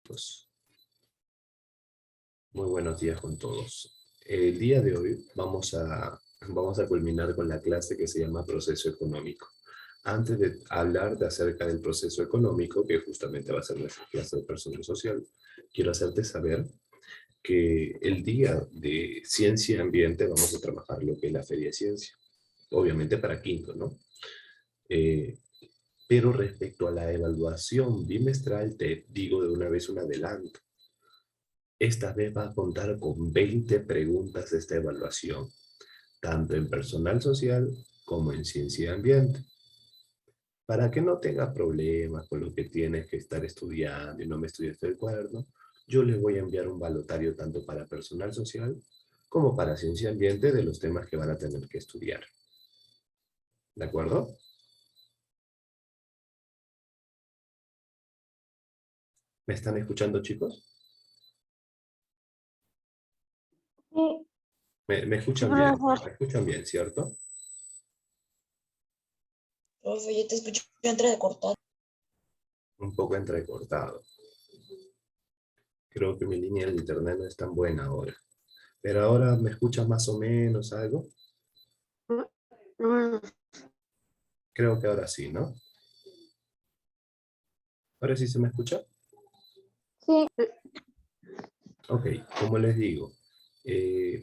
chicos? Muy buenos días con todos. El día de hoy vamos a culminar con la clase que se llama proceso económico. Antes de hablar acerca del proceso económico, que justamente va a ser nuestra clase de personal social, quiero hacerte saber que el día de ciencia y ambiente vamos a trabajar lo que es la feria de ciencia. Obviamente para quinto, ¿no? Eh, pero respecto a la evaluación bimestral, te digo de una vez un adelanto. Esta vez va a contar con 20 preguntas de esta evaluación, tanto en personal social como en ciencia y ambiente. Para que no tengas problemas con lo que tienes que estar estudiando y no me estudiaste el cuaderno, yo les voy a enviar un balotario tanto para personal social como para ciencia y ambiente de los temas que van a tener que estudiar. ¿De acuerdo? ¿Me están escuchando, chicos? Sí, ¿Me sí, escuchan bien? profesor. ¿Me escuchan bien, cierto? Profe, yo te escucho entrecortado. Un poco entrecortado. Creo que mi línea de internet no es tan buena ahora. Pero ahora me escuchas más o menos algo. Bueno, Creo que ahora sí, ¿no? ¿Ahora sí se me escucha? sí, Ok, como les digo,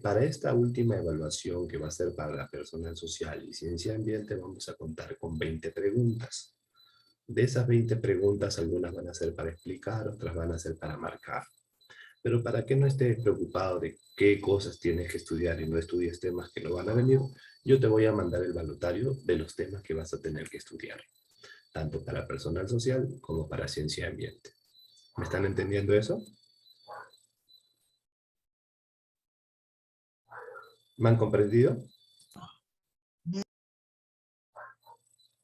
para esta última evaluación que va a ser para la personal social y ciencia ambiente, vamos a contar con 20 preguntas. De esas 20 preguntas, algunas van a ser para explicar, otras van a ser para marcar. Pero para que no estés preocupado de qué cosas tienes que estudiar y no estudies temas que no van a venir, yo te voy a mandar el balotario de los temas que vas a tener que estudiar, tanto para personal social como para ciencia y ambiente. ¿Me están entendiendo eso? ¿Me han comprendido?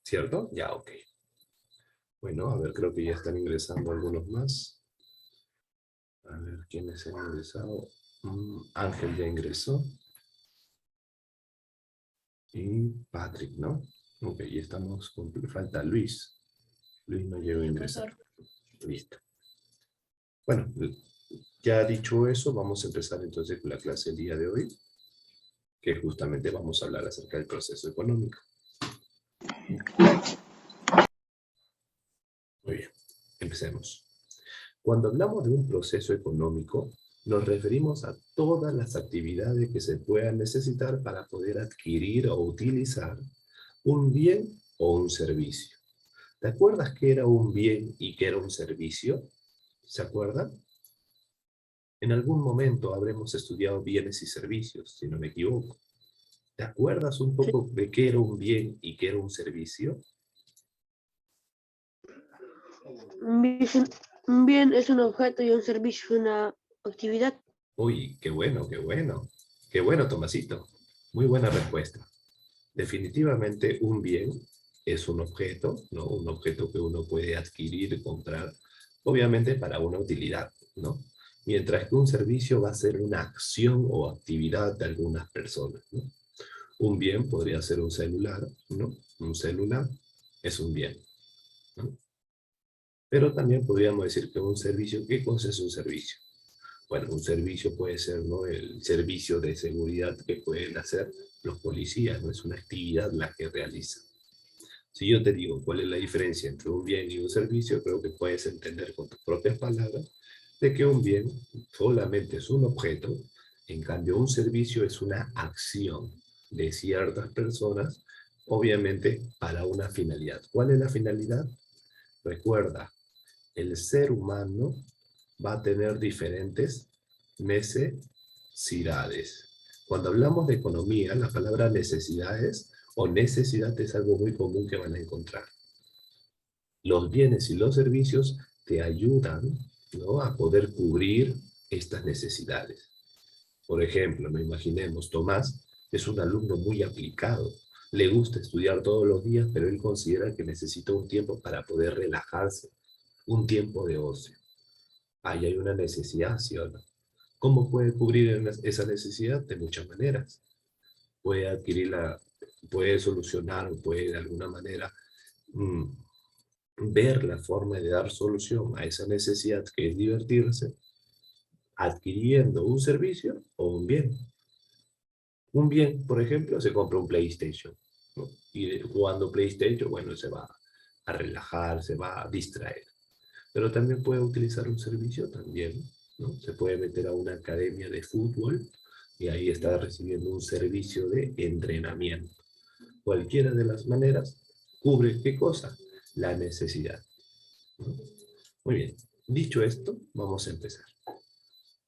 ¿Cierto? Ya, ok. Bueno, a ver, creo que ya están ingresando algunos más. A ver, ¿quiénes han ingresado? Ángel ya ingresó. Y Patrick, ¿no? Ok, y estamos con... Falta Luis. Luis no llegó a ingresar. Listo. Bueno, ya dicho eso, vamos a empezar entonces con la clase del día de hoy, que justamente vamos a hablar acerca del proceso económico. Muy bien, empecemos. Cuando hablamos de un proceso económico, nos referimos a todas las actividades que se puedan necesitar para poder adquirir o utilizar un bien o un servicio. ¿Te acuerdas qué era un bien y qué era un servicio? ¿Se acuerdan? En algún momento habremos estudiado bienes y servicios, si no me equivoco. ¿Te acuerdas un poco de qué era un bien y qué era un servicio? un bien es un objeto y un servicio es una actividad. Uy, qué bueno, qué bueno. Qué bueno, Tomasito. Muy buena respuesta. Definitivamente un bien es un objeto, ¿no? Un objeto que uno puede adquirir y comprar, obviamente para una utilidad, ¿no? Mientras que un servicio va a ser una acción o actividad de algunas personas, ¿no? Un bien podría ser un celular, ¿no? Un celular es un bien, ¿no? Pero también podríamos decir que un servicio, ¿qué cosa es un servicio? Bueno, un servicio puede ser, ¿no? El servicio de seguridad que pueden hacer los policías, no es una actividad la que realizan. Si yo te digo cuál es la diferencia entre un bien y un servicio, creo que puedes entender con tus propias palabras de que un bien solamente es un objeto, en cambio un servicio es una acción de ciertas personas, obviamente para una finalidad. ¿Cuál es la finalidad? Recuerda, el ser humano va a tener diferentes necesidades. Cuando hablamos de economía, la palabra necesidades o necesidad es algo muy común que van a encontrar. Los bienes y los servicios te ayudan, ¿no?, a poder cubrir estas necesidades. Por ejemplo, no imaginemos, Tomás es un alumno muy aplicado. Le gusta estudiar todos los días, pero él considera que necesita un tiempo para poder relajarse, un tiempo de ocio. Ahí hay una necesidad, ¿sí o no? ¿Cómo puede cubrir esa necesidad? De muchas maneras. Puede adquirirla, puede solucionar o puede de alguna manera ver la forma de dar solución a esa necesidad que es divertirse, adquiriendo un servicio o un bien. Un bien, por ejemplo, se compra un PlayStation, ¿no? Y jugando PlayStation, bueno, se va a relajar, se va a distraer. Pero también puede utilizar un servicio también, ¿no? Se puede meter a una academia de fútbol y ahí está recibiendo un servicio de entrenamiento. Cualquiera de las maneras cubre qué cosa? La necesidad, ¿no? Muy bien. Dicho esto, vamos a empezar.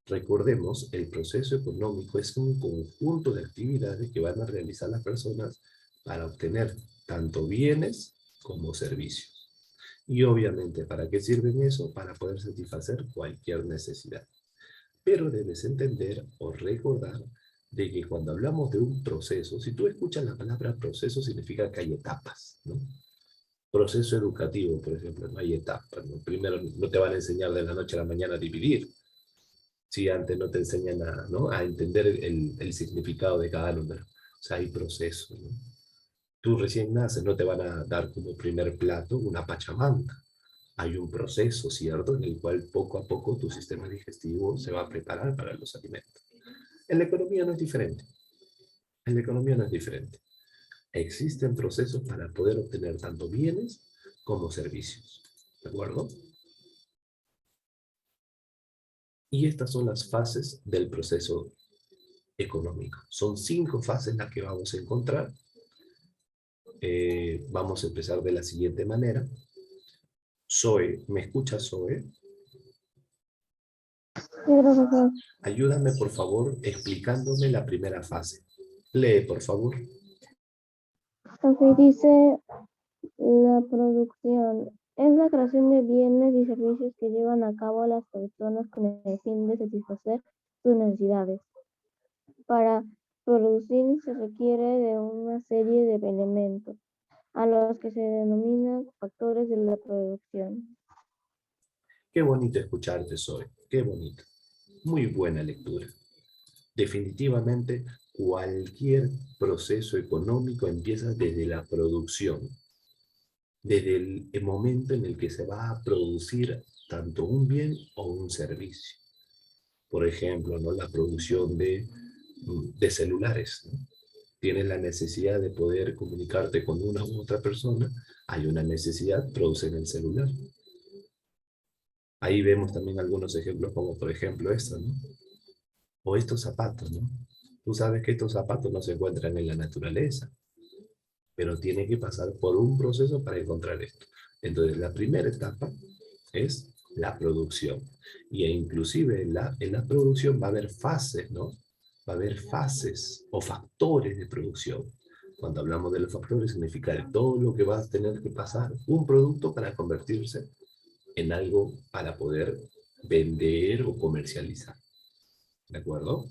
Recordemos, el proceso económico es un conjunto de actividades que van a realizar las personas para obtener tanto bienes como servicios. Y obviamente, ¿para qué sirven eso? Para poder satisfacer cualquier necesidad. Pero debes entender o recordar de que cuando hablamos de un proceso, si tú escuchas la palabra proceso, significa que hay etapas, ¿no? Proceso educativo, por ejemplo, no hay etapas, ¿no? Primero, no te van a enseñar de la noche a la mañana a dividir, si antes no te enseñan a, ¿no? a entender el significado de cada número. O sea, hay procesos, ¿no? Tú recién naces, no te van a dar como primer plato una pachamanta. Hay un proceso, ¿cierto?, en el cual poco a poco tu sistema digestivo se va a preparar para los alimentos. En la economía no es diferente. En la economía no es diferente. Existen procesos para poder obtener tanto bienes como servicios. ¿De acuerdo? Y estas son las fases del proceso económico. Son 5 fases las que vamos a encontrar. Vamos a empezar de la siguiente manera. Zoe, ¿me escuchas, Zoe? Sí, profesor. Ayúdame, por favor, explicándome la primera fase. Lee, por favor. Profe, dice la producción. Es la creación de bienes y servicios que llevan a cabo las personas con el fin de satisfacer sus necesidades. Para producir se requiere de una serie de elementos, a los que se denominan factores de la producción. Qué bonito escucharte, Zoe. Qué bonito. Muy buena lectura. Definitivamente, cualquier proceso económico empieza desde la producción, desde el momento en el que se va a producir tanto un bien o un servicio. Por ejemplo, ¿no? La producción de celulares, ¿no? Tienes la necesidad de poder comunicarte con una u otra persona, hay una necesidad, producen el celular. Ahí vemos también algunos ejemplos como por ejemplo esto, ¿no? O estos zapatos, ¿no? Tú sabes que estos zapatos no se encuentran en la naturaleza, pero tiene que pasar por un proceso para encontrar esto. Entonces, la primera etapa es la producción. Y inclusive en la producción va a haber fases, ¿no? Va a haber fases o factores de producción. Cuando hablamos de los factores, significa todo lo que va a tener que pasar un producto para convertirse en algo para poder vender o comercializar. ¿De acuerdo?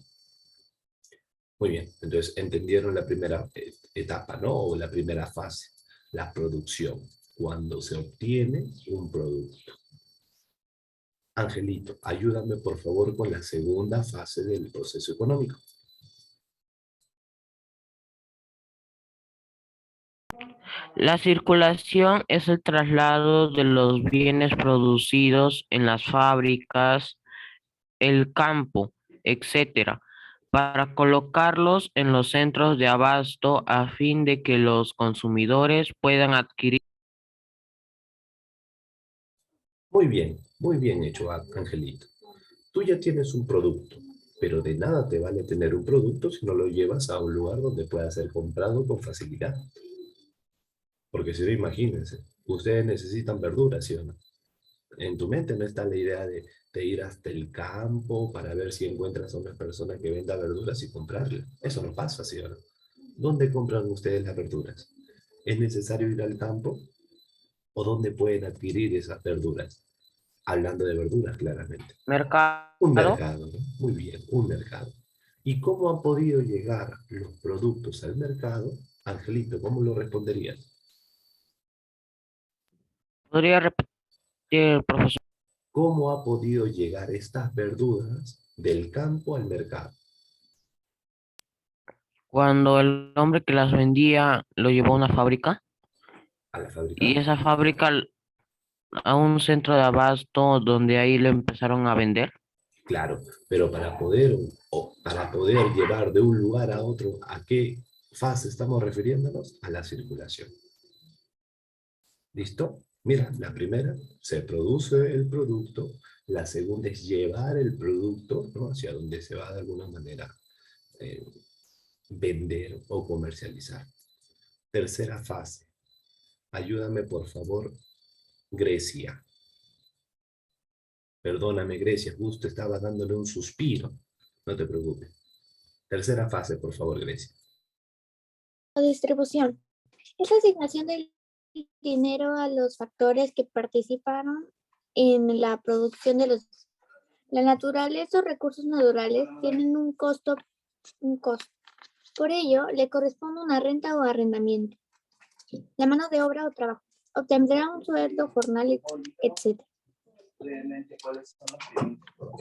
Muy bien, entonces entendieron la primera etapa, ¿no? O la primera fase, la producción, cuando se obtiene un producto. Angelito, ayúdame por favor con la segunda fase del proceso económico. La circulación es el traslado de los bienes producidos en las fábricas, el campo, etcétera, para colocarlos en los centros de abasto a fin de que los consumidores puedan adquirir. Muy bien hecho, Angelito. Tú ya tienes un producto, pero de nada te vale tener un producto si no lo llevas a un lugar donde pueda ser comprado con facilidad. Porque si no, imagínense, ustedes necesitan verduras, ¿sí o no? En tu mente no está la idea de ir hasta el campo para ver si encuentras a una persona que venda verduras y comprarla. Eso no pasa, ¿sí o no? ¿Dónde compran ustedes las verduras? ¿Es necesario ir al campo? ¿O dónde pueden adquirir esas verduras? Hablando de verduras, claramente. Un Mercado. mercado, ¿no? Muy bien, un mercado. ¿Y cómo han podido llegar los productos al mercado? Angelito, ¿cómo lo responderías? ¿Podría repetir, profesor? ¿Cómo ha podido llegar estas verduras del campo al mercado? Cuando el hombre que las vendía lo llevó a una fábrica ¿A la fábrica? y esa fábrica a un centro de abasto donde ahí lo empezaron a vender. Claro, pero para poder llevar de un lugar a otro, ¿a qué fase estamos refiriéndonos? A la circulación. ¿Listo? Mira, la primera, se produce el producto. La segunda es llevar el producto, ¿no?, hacia donde se va de alguna manera eh, vender o comercializar. Tercera fase. Ayúdame, por favor, Grecia. Perdóname, Grecia, justo estaba dándole un suspiro. No te preocupes. Tercera fase, por favor, Grecia. La distribución es la asignación del dinero a los factores que participaron en la producción de los. La naturaleza o recursos naturales tienen un costo. Por ello, le corresponde una renta o arrendamiento. La mano de obra o trabajo obtendrá un sueldo, jornal, etc.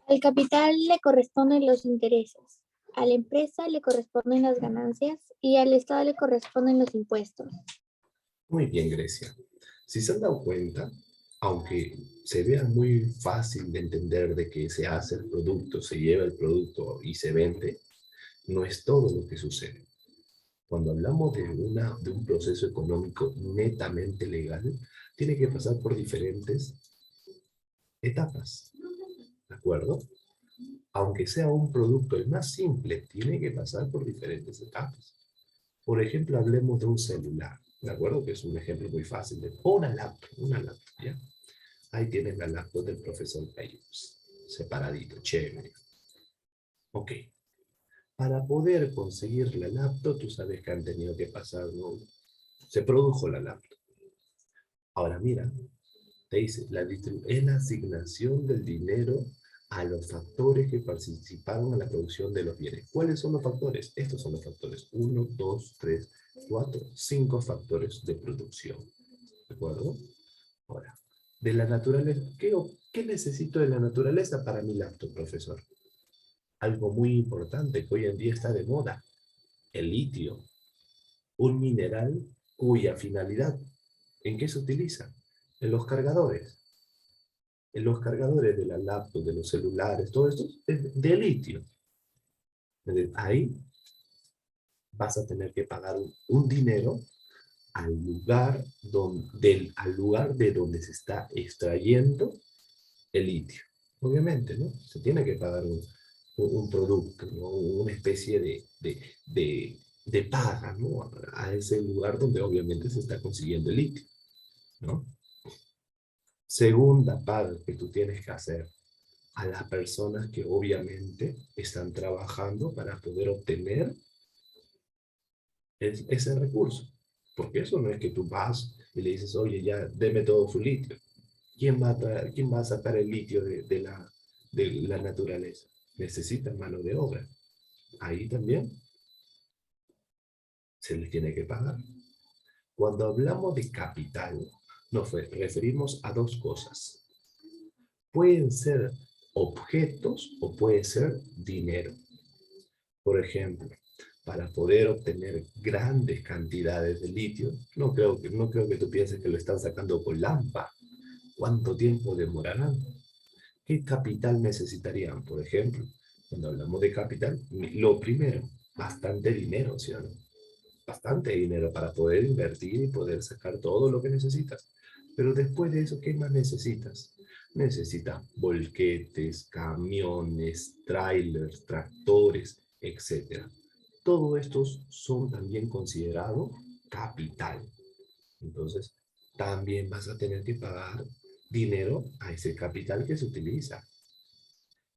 Al capital le corresponden los intereses, a la empresa le corresponden las ganancias y al Estado le corresponden los impuestos. Muy bien, Grecia. Si se han dado cuenta, aunque se vea muy fácil de entender de que se hace el producto, se lleva el producto y se vende, no es todo lo que sucede. Cuando hablamos de un proceso económico netamente legal, tiene que pasar por diferentes etapas, ¿de acuerdo? Aunque sea un producto el más simple, tiene que pasar por diferentes etapas. Por ejemplo, hablemos de un celular, ¿de acuerdo? Que es un ejemplo muy fácil. O una laptop, ¿ya? Ahí tienen la laptop del profesor Payus, separadito, chévere. Ok. Para poder conseguir la laptop, tú sabes que han tenido que pasar, ¿no? Se produjo la laptop. Ahora mira, te dice, es la asignación del dinero a los factores que participaron en la producción de los bienes. ¿Cuáles son los factores? Estos son los factores. 1, 2, 3, 4, 5 factores de producción. ¿De acuerdo? Ahora, de la naturaleza, ¿qué necesito de la naturaleza para mi laptop, profesor? Algo muy importante que hoy en día está de moda, el litio. Un mineral cuya finalidad, ¿en qué se utiliza? En los cargadores. En los cargadores de la laptop, de los celulares, todo esto es de litio. Ahí vas a tener que pagar un dinero al lugar de donde se está extrayendo el litio. Obviamente, ¿no? Se tiene que pagar un producto, ¿no? Una especie de paga, ¿no? A ese lugar donde obviamente se está consiguiendo el litio, ¿no? Segunda paga que tú tienes que hacer a las personas que obviamente están trabajando para poder obtener ese recurso. Porque eso no es que tú vas y le dices, oye, ya, deme todo su litio. ¿Quién va a sacar el litio de la naturaleza? Necesitan mano de obra. Ahí también se les tiene que pagar. Cuando hablamos de capital, nos referimos a dos cosas. Pueden ser objetos o puede ser dinero. Por ejemplo, para poder obtener grandes cantidades de litio, no creo que tú pienses que lo están sacando con lámpara. ¿Cuánto tiempo demorarán? ¿Qué capital necesitarían? Por ejemplo, cuando hablamos de capital, lo primero, bastante dinero, ¿sí o no? Bastante dinero para poder invertir y poder sacar todo lo que necesitas. Pero después de eso, ¿qué más necesitas? Necesitas volquetes, camiones, trailers, tractores, etc. Todos estos son también considerados capital. Entonces, también vas a tener que pagar dinero a ese capital que se utiliza.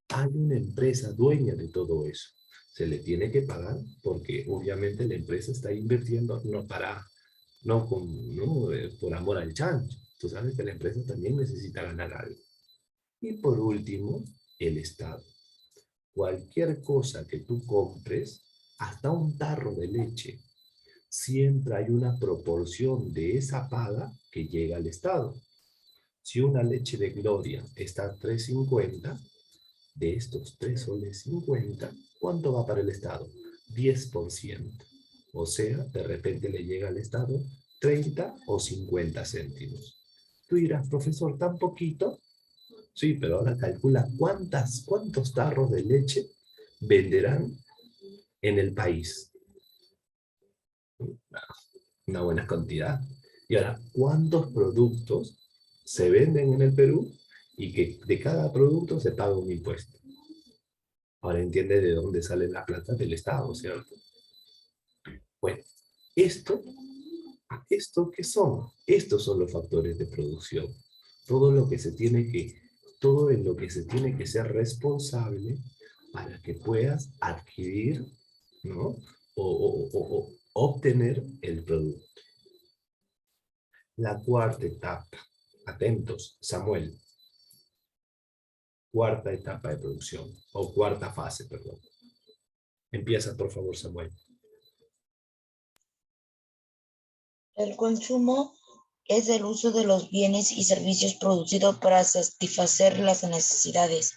Hay una empresa dueña de todo eso. Se le tiene que pagar porque obviamente la empresa está invirtiendo por amor al chancho. Tú sabes que la empresa también necesita ganar algo. Y por último, el Estado. Cualquier cosa que tú compres, hasta un tarro de leche, siempre hay una proporción de esa paga que llega al Estado. Si una leche de Gloria está a 3.50, de estos 3,50 soles, ¿cuánto va para el Estado? 10%. O sea, de repente le llega al Estado 30 o 50 céntimos. Tú dirás, profesor, ¿tan poquito? Sí, pero ahora calcula cuántos tarros de leche venderán en el país. Una buena cantidad. Y ahora, ¿cuántos productos se venden en el Perú y que de cada producto se paga un impuesto? Ahora entiende de dónde sale la plata del Estado, ¿cierto? Bueno, ¿esto qué son? Estos son los factores de producción. Todo en lo que se tiene que ser responsable para que puedas adquirir, ¿no? O obtener el producto. La cuarta etapa. Atentos, Samuel. Cuarta etapa de producción, o cuarta fase, perdón. Empieza, por favor, Samuel. El consumo es el uso de los bienes y servicios producidos para satisfacer las necesidades.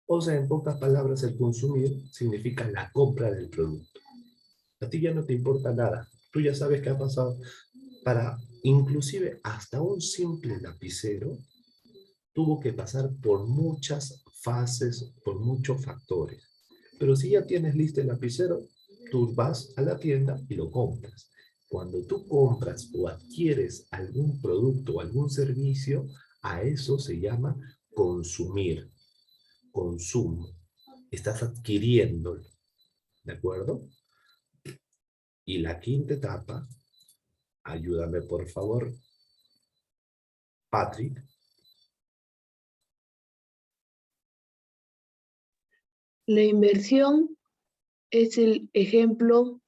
O sea, en pocas palabras, el consumir significa la compra del producto. A ti ya no te importa nada. Tú ya sabes qué ha pasado. Para inclusive hasta un simple lapicero, tuvo que pasar por muchas fases, por muchos factores. Pero si ya tienes listo el lapicero, tú vas a la tienda y lo compras. Cuando tú compras o adquieres algún producto o algún servicio, a eso se llama consumir, consumo. Estás adquiriéndolo, ¿de acuerdo? Y la quinta etapa, ayúdame por favor, Patrick. La inversión es el Empleo.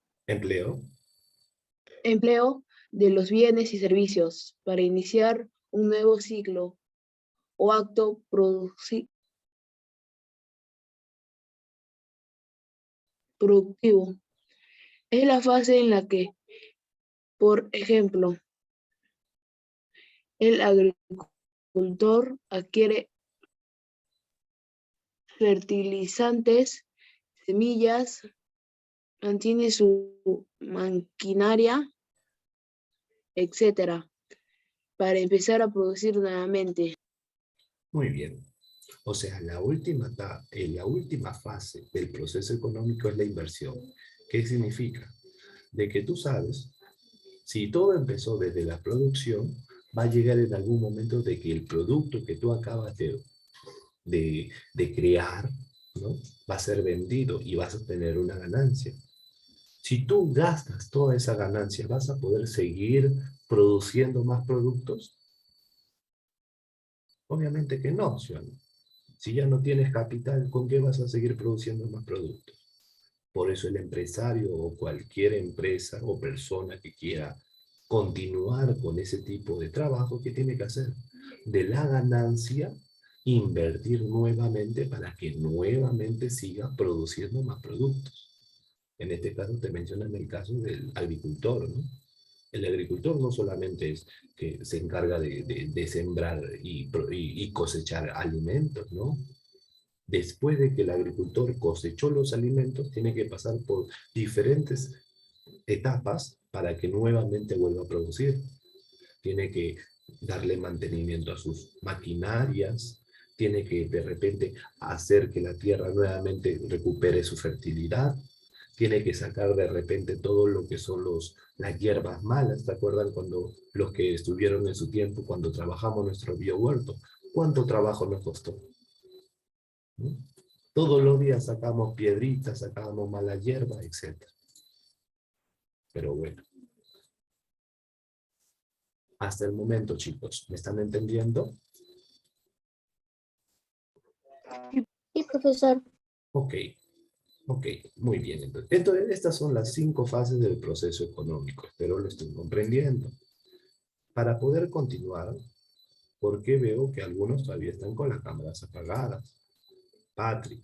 empleo de los bienes y servicios para iniciar un nuevo ciclo o acto productivo. Es la fase en la que, por ejemplo, el agricultor adquiere fertilizantes, semillas, mantiene su maquinaria, etcétera, para empezar a producir nuevamente. Muy bien. O sea, la última fase del proceso económico es la inversión. ¿Qué significa? De que tú sabes, si todo empezó desde la producción, va a llegar en algún momento de que el producto que tú acabas de crear, ¿no? Va a ser vendido y vas a tener una ganancia. Si tú gastas toda esa ganancia, ¿vas a poder seguir produciendo más productos? Obviamente que no, ¿sí o no? Si ya no tienes capital, ¿con qué vas a seguir produciendo más productos? Por eso el empresario o cualquier empresa o persona que quiera continuar con ese tipo de trabajo, ¿qué tiene que hacer? De la ganancia, invertir nuevamente para que nuevamente siga produciendo más productos. En este caso te mencionan el caso del agricultor, ¿no? El agricultor no solamente es que se encarga de sembrar y cosechar alimentos, ¿no? Después de que el agricultor cosechó los alimentos, tiene que pasar por diferentes etapas para que nuevamente vuelva a producir. Tiene que darle mantenimiento a sus maquinarias, tiene que de repente hacer que la tierra nuevamente recupere su fertilidad, tiene que sacar de repente todo lo que son las hierbas malas. ¿Te acuerdan cuando los que estuvieron en su tiempo, cuando trabajamos nuestro biohuerto? ¿Cuánto trabajo nos costó? ¿No? Todos los días sacamos piedritas, sacábamos mala hierba, etc. Pero bueno. Hasta el momento, chicos, ¿me están entendiendo? Sí, profesor. Ok, muy bien. Entonces, estas son las 5 fases del proceso económico. Espero lo estén comprendiendo. Para poder continuar, porque veo que algunos todavía están con las cámaras apagadas. Patrick,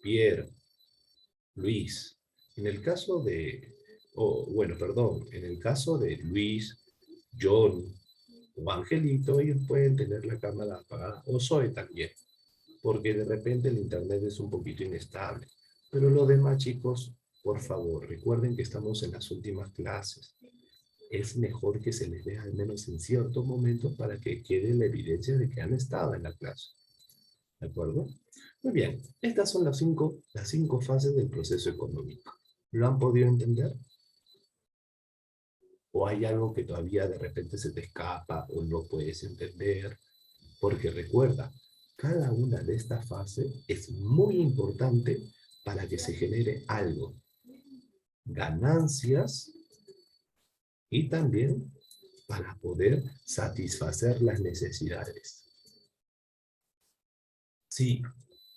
Pierre, Luis. En el caso de, en el caso de Luis, John o Angelito, ellos pueden tener la cámara apagada, o Zoe también, porque de repente el internet es un poquito inestable. Pero los demás chicos, por favor, recuerden que estamos en las últimas clases. es mejor que se les vea al menos en ciertos momentos para que quede la evidencia de que han estado en la clase. ¿De acuerdo? Muy bien, estas son las cinco fases del proceso económico. ¿Lo han podido entender? ¿O hay algo que todavía de repente se te escapa o no puedes entender? Porque recuerda, cada una de estas fases es muy importante para que se genere algo. Ganancias y también para poder satisfacer las necesidades. Si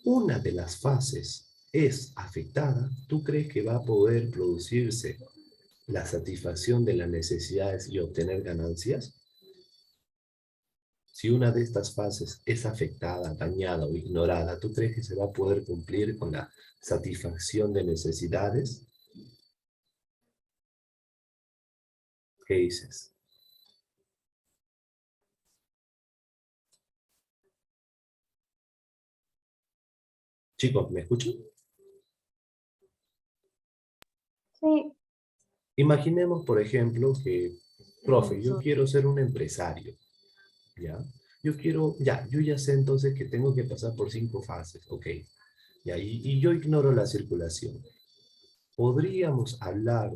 una de las fases es afectada, ¿tú crees que va a poder producirse la satisfacción de las necesidades y obtener ganancias? Si una de estas fases es afectada, dañada o ignorada, ¿tú crees que se va a poder cumplir con la satisfacción de necesidades? ¿Qué dices? Chicos, ¿me escuchan? Sí, Imaginemos, por ejemplo, que, profe, yo quiero ser un empresario, ¿ya? Yo ya sé entonces que tengo que pasar por 5 fases, ok. ¿Ya? Y yo ignoro la circulación. ¿Podríamos hablar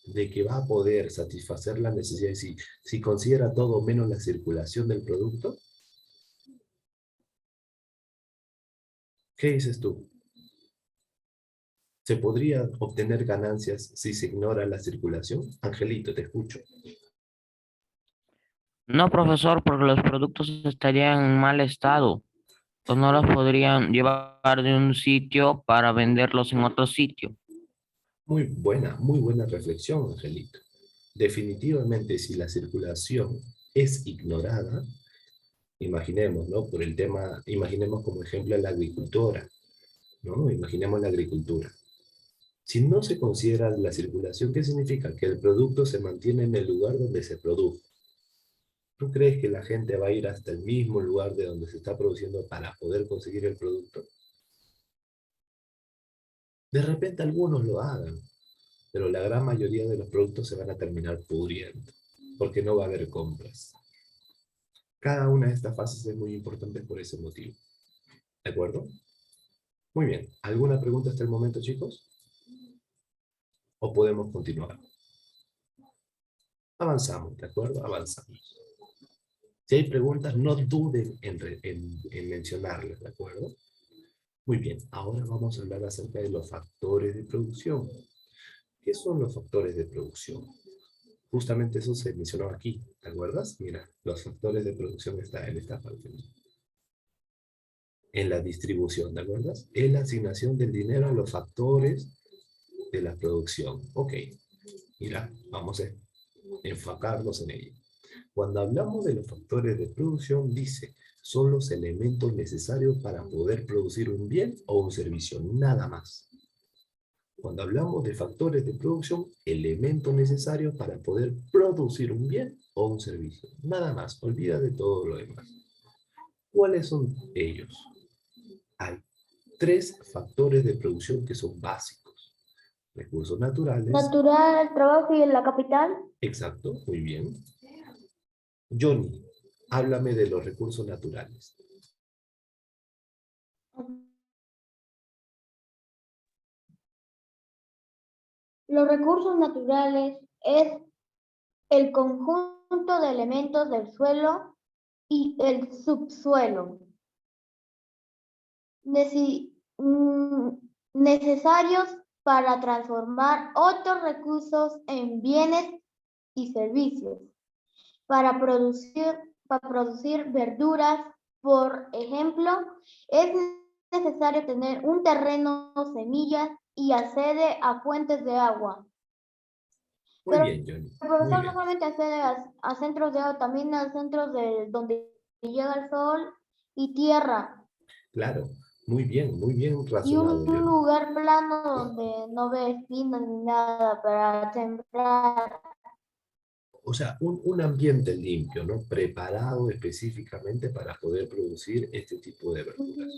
de que va a poder satisfacer las necesidades si considera todo menos la circulación del producto? ¿Qué dices tú? ¿Se podría obtener ganancias si se ignora la circulación? Angelito, te escucho. No, profesor, porque los productos estarían en mal estado. O no los podrían llevar de un sitio para venderlos en otro sitio. Muy buena reflexión, Angelito. Definitivamente, si la circulación es ignorada, imaginemos, ¿no? Por el tema, imaginemos como ejemplo a la agricultora, ¿no? Imaginemos la agricultura. Si no se considera la circulación, ¿qué significa? Que el producto se mantiene en el lugar donde se produjo. ¿Tú crees que la gente va a ir hasta el mismo lugar de donde se está produciendo para poder conseguir el producto? De repente algunos lo hagan, pero la gran mayoría de los productos se van a terminar pudriendo, porque no va a haber compras. Cada una de estas fases es muy importante por ese motivo. ¿De acuerdo? Muy bien. ¿Alguna pregunta hasta el momento, chicos? ¿O podemos continuar? Avanzamos, ¿de acuerdo? Avanzamos. Si hay preguntas, no duden en mencionarlas, ¿de acuerdo? Muy bien, ahora vamos a hablar acerca de los factores de producción. ¿Qué son los factores de producción? Justamente eso se mencionó aquí, ¿te acuerdas? Mira, los factores de producción están en esta parte. En la distribución, ¿te acuerdas? Es la asignación del dinero a los factores de la producción. Ok, mira, vamos a enfocarnos en ello. Cuando hablamos de los factores de producción, dice, son los elementos necesarios para poder producir un bien o un servicio, nada más. Cuando hablamos de factores de producción, elementos necesarios para poder producir un bien o un servicio, nada más, olvida de todo lo demás. ¿Cuáles son ellos? Hay 3 factores de producción que son básicos. Recursos naturales. natural, el trabajo y la capital. Exacto, muy bien. Johnny, háblame de los recursos naturales. Los recursos naturales es el conjunto de elementos del suelo y el subsuelo necesarios para transformar otros recursos en bienes y servicios. Para producir verduras, por ejemplo, es necesario tener un terreno, semillas y accede a fuentes de agua. Muy Pero bien, Johnny. el profesor Muy no bien. solamente accede a centros de agua, también a centros donde llega el sol y tierra. Claro, muy bien Y razonado, un Johnny. lugar plano donde no ve espinas ni nada para sembrar. O sea, un ambiente limpio, ¿no? Preparado específicamente para poder producir este tipo de verduras.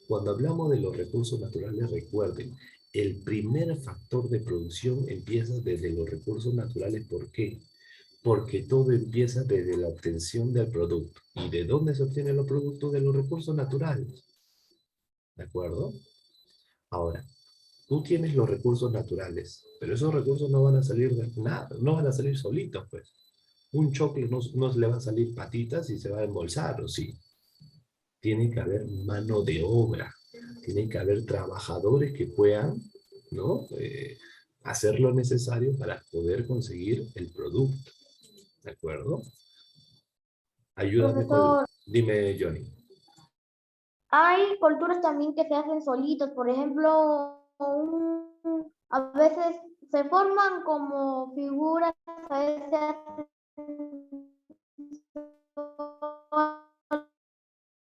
Cuando hablamos de los recursos naturales, recuerden, el primer factor de producción empieza desde los recursos naturales. ¿Por qué? Porque todo empieza desde la obtención del producto. ¿Y de dónde se obtienen los productos? De los recursos naturales. ¿De acuerdo? Ahora, tú tienes los recursos naturales, pero esos recursos no van a salir de nada, no van a salir solitos, pues. Un choclo no le va a salir patitas y se va a embolsar, ¿o sí? Tiene que haber mano de obra, tiene que haber trabajadores que puedan, ¿no? Hacer lo necesario para poder conseguir el producto, ¿de acuerdo? Ayúdame con... Profesor, Dime, Johnny. hay culturas también que se hacen solitos, por ejemplo, a veces se forman como figuras, a veces se hacen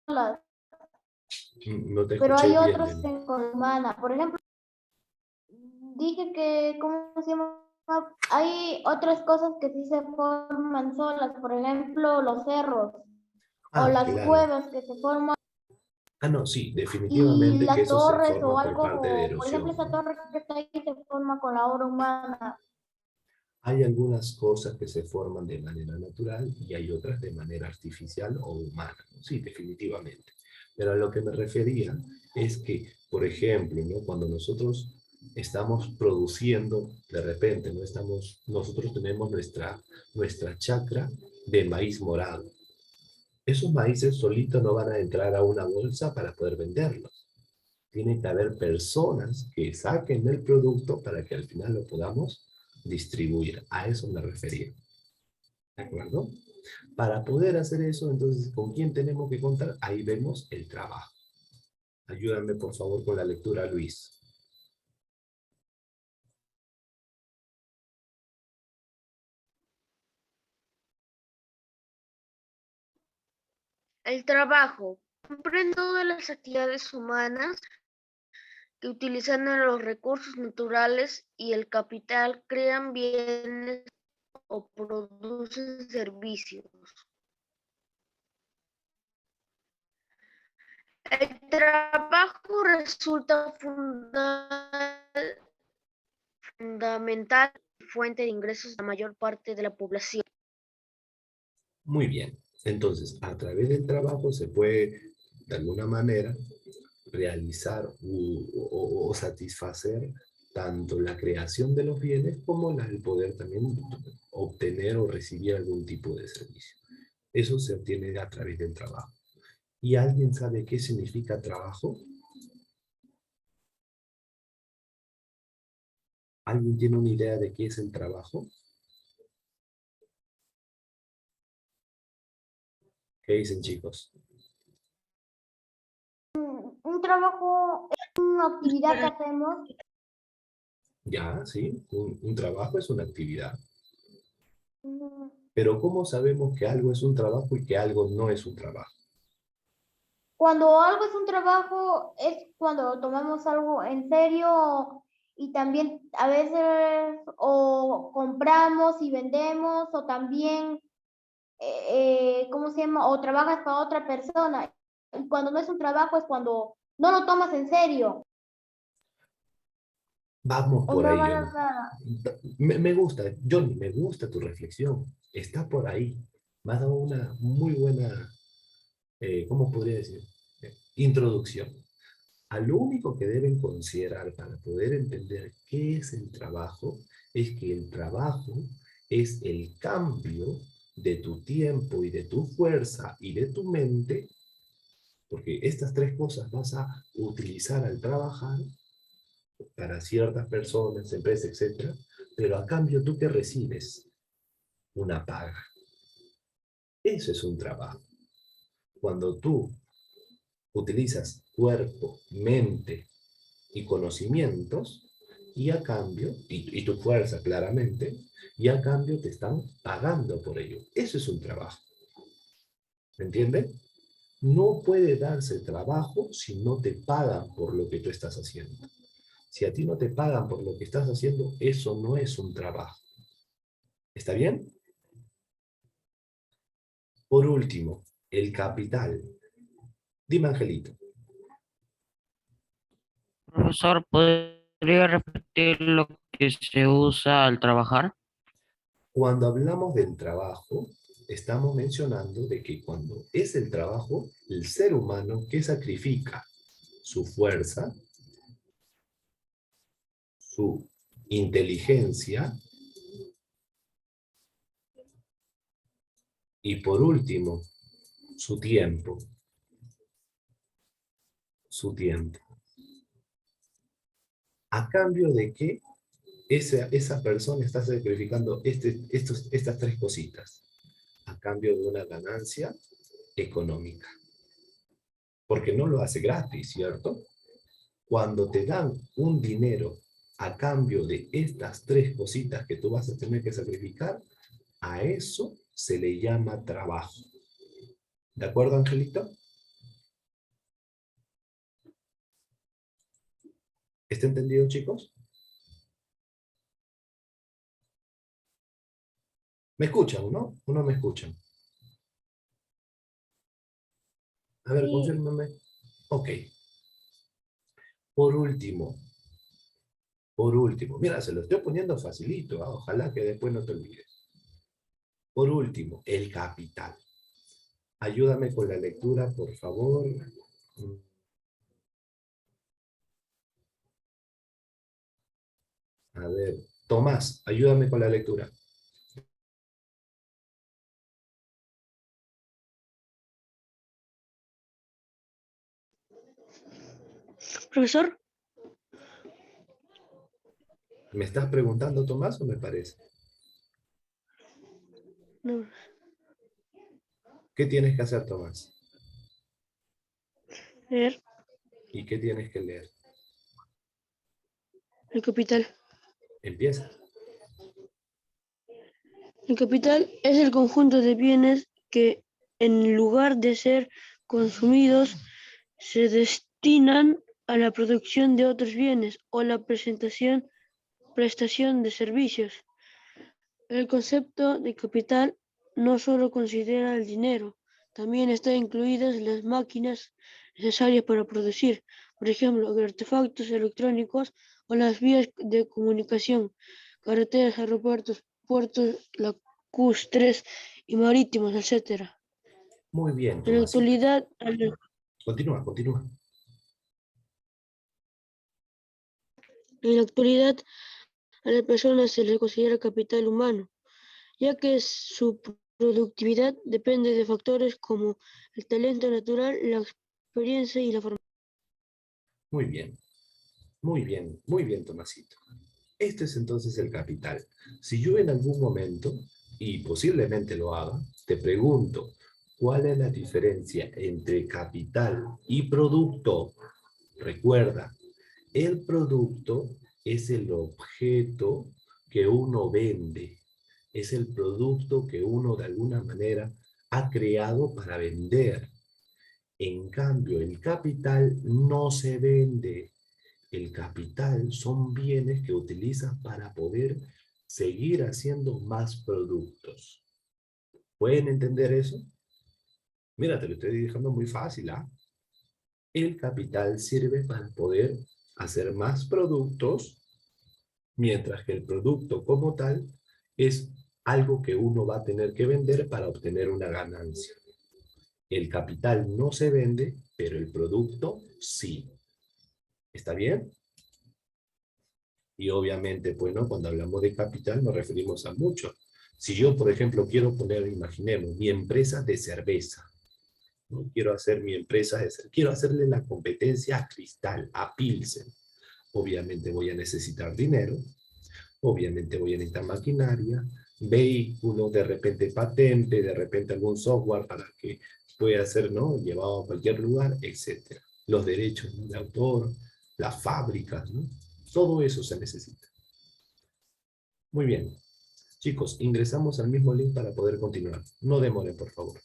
solas, No te pero escuché hay bien, otros nena. con humana. Por ejemplo, dije que, ¿cómo se llama? Hay otras cosas que sí se forman solas, por ejemplo, los cerros o Ah, las claro. cuevas que se forman. Ah, no, sí, Y definitivamente que las eso se torres o forma por parte de algo, por ejemplo, erosión, esa ¿no? torre que está ahí se forma con la obra humana. Hay algunas cosas que se forman de manera natural y hay otras de manera artificial o humana, ¿no? Sí, definitivamente. Pero a lo que me refería es que, por ejemplo, ¿no? Cuando nosotros estamos produciendo, de repente, ¿no? Nosotros tenemos nuestra chacra de maíz morado. Esos maíces solitos no van a entrar a una bolsa para poder venderlos. Tiene que haber personas que saquen el producto para que al final lo podamos distribuir. A eso me refería. ¿De acuerdo? Para poder hacer eso, entonces, ¿con quién tenemos que contar? Ahí vemos el trabajo. Ayúdame, por favor, con la lectura, Luis. El trabajo comprende todas las actividades humanas que utilizan los recursos naturales y el capital, crean bienes o producen servicios. El trabajo resulta fundamental fuente de ingresos de la mayor parte de la población. Muy bien. Entonces, a través del trabajo se puede, de alguna manera, realizar o satisfacer tanto la creación de los bienes como el poder también obtener o recibir algún tipo de servicio. Eso se obtiene a través del trabajo. ¿Y alguien sabe qué significa trabajo? ¿Alguien tiene una idea de qué es el trabajo? ¿Qué dicen, chicos? Un trabajo es una actividad que hacemos Ya, sí, un trabajo es una actividad. mm, Pero ¿cómo sabemos que algo es un trabajo y que algo no es un trabajo? cuando algo es un trabajo, es cuando tomamos algo en serio y también a veces o compramos y vendemos o también, ¿cómo se llama? O trabajas para otra persona. Y cuando no es un trabajo es cuando no lo tomas en serio Vamos o por no ahí, ganas Johnny. nada. Me gusta, Johnny, me gusta tu reflexión. Está por ahí. Me has dado una muy buena, ¿cómo podría decir? Introducción. A lo único que deben considerar para poder entender qué es el trabajo es que el trabajo es el cambio de tu tiempo y de tu fuerza y de tu mente, porque estas tres cosas vas a utilizar al trabajar para ciertas personas, empresas, etcétera, pero a cambio tú que recibes una paga. Eso es un trabajo. Cuando tú utilizas cuerpo, mente y conocimientos, y a cambio, y tu fuerza claramente, y a cambio te están pagando por ello. Eso es un trabajo. ¿Me entienden? No puede darse trabajo si no te pagan por lo que tú estás haciendo. Si a ti no te pagan por lo que estás haciendo, eso no es un trabajo. ¿Está bien? Por último, el capital. Dime, Angelito. Profesor, ¿podría repetir lo que se usa al trabajar? Cuando hablamos del trabajo, estamos mencionando de que cuando es el trabajo, el ser humano que sacrifica su fuerza, su inteligencia, y por último, su tiempo. Su tiempo. ¿A cambio de qué esa persona está sacrificando estas tres cositas? A cambio de una ganancia económica. Porque no lo hace gratis, ¿cierto? Cuando te dan un dinero a cambio de estas tres cositas que tú vas a tener que sacrificar, a eso se le llama trabajo. ¿De acuerdo, Angelito? ¿Está entendido, chicos? ¿Me escuchan, no? ¿O no me escuchan? A ver, Sí. confírmame. Ok. Por último, mira, se lo estoy poniendo facilito, ojalá que después no te olvides. Por último, el capital. Ayúdame con la lectura, por favor. A ver, Tomás, ayúdame con la lectura. Profesor, ¿Me estás preguntando, Tomás, o me parece? no, ¿Qué tienes que hacer, Tomás? leer ¿Y qué tienes que leer? el capital. Empieza. El capital es el conjunto de bienes que, en lugar de ser consumidos, se destinan a la producción de otros bienes o la prestación de servicios. El concepto de capital no solo considera el dinero, también están incluidas las máquinas necesarias para producir, por ejemplo, artefactos electrónicos o las vías de comunicación, carreteras, aeropuertos, puertos lacustres y marítimos, etc. Muy bien, En la Tomás. actualidad, Continúa, continúa. a las personas se les considera capital humano, ya que su productividad depende de factores como el talento natural, la experiencia y la formación. Muy bien, muy bien, Tomasito. Este es entonces el capital. Si yo en algún momento, y posiblemente lo haga, te pregunto, ¿cuál es la diferencia entre capital y producto? Recuerda, el producto es el objeto que uno vende, es el producto que uno de alguna manera ha creado para vender. En cambio, el capital no se vende. El capital son bienes que utilizas para poder seguir haciendo más productos. ¿Pueden entender eso? Mira, te lo estoy dejando muy fácil, ¿ah? El capital sirve para poder hacer más productos, mientras que el producto como tal es algo que uno va a tener que vender para obtener una ganancia. El capital no se vende, pero el producto sí. ¿Está bien? Y obviamente, pues, ¿no? Cuando hablamos de capital nos referimos a mucho. Si yo, por ejemplo, quiero poner, imaginemos, mi empresa de cerveza, ¿no? Quiero hacer mi empresa de cerveza, quiero hacerle la competencia a Cristal, a Pilsen. Obviamente voy a necesitar dinero, obviamente voy a necesitar maquinaria, vehículos, de repente patente, de repente algún software para que pueda ser, ¿no? Llevado a cualquier lugar, etc. Los derechos, ¿no? De autor, las fábricas, ¿no? Todo eso se necesita. Muy bien. Chicos, ingresamos al mismo link para poder continuar. No demoren, por favor.